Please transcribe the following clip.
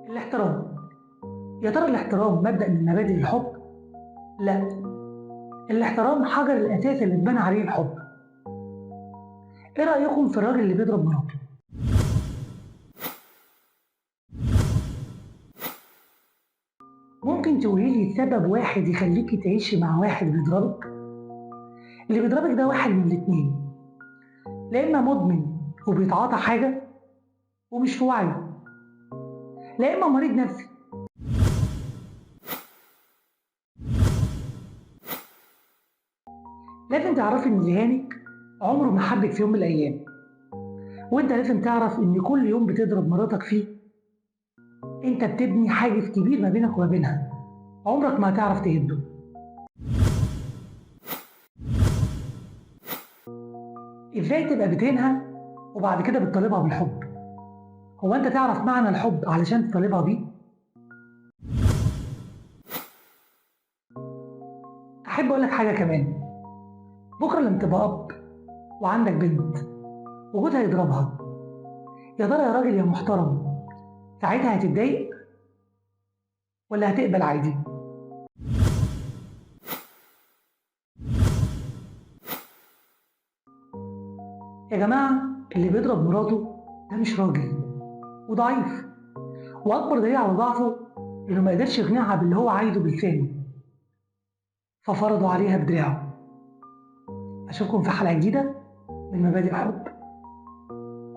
الاحترام. يا ترى الاحترام مبدأ من مبادئ الحب؟ لا، الاحترام حجر الأساس اللي اتبنى عليه الحب. ايه رأيكم في الراجل اللي بيضرب مراته؟ ممكن تقولي لي سبب واحد يخليكي تعيشي مع واحد بيضربك؟ اللي بيضربك ده واحد من الاتنين، لا إما مدمن وبيتعاطى حاجة ومش في وعيه، لا إما مريض نفسي. لازم تعرفي إن جيرانك عمره ما حبك في يوم من الأيام، وأنت لازم تعرف إن كل يوم بتضرب مراتك فيه أنت بتبني حاجز كبير ما بينك وما بينها، عمرك ما هتعرف تهده. إزاي تبقى بتهينها وبعد كده بتطالبها بالحب؟ هو أنت تعرف معنى الحب علشان تطالبها بيه؟ أحب أقولك حاجة كمان، بكرة لما تبقى أب وعندك بنت وجوزها يضربها، يا ترى يا راجل يا محترم ساعتها هتتضايق ولا هتقبل عادي؟ يا جماعة، اللي بيضرب مراته ده مش راجل وضعيف، وأكبر دليل على ضعفه إنه ما قدرش يقنعها باللي هو عايزه بلسانه ففرضوا عليها بدراعه. أشوفكم في حلقة جديدة من مبادئ الحب.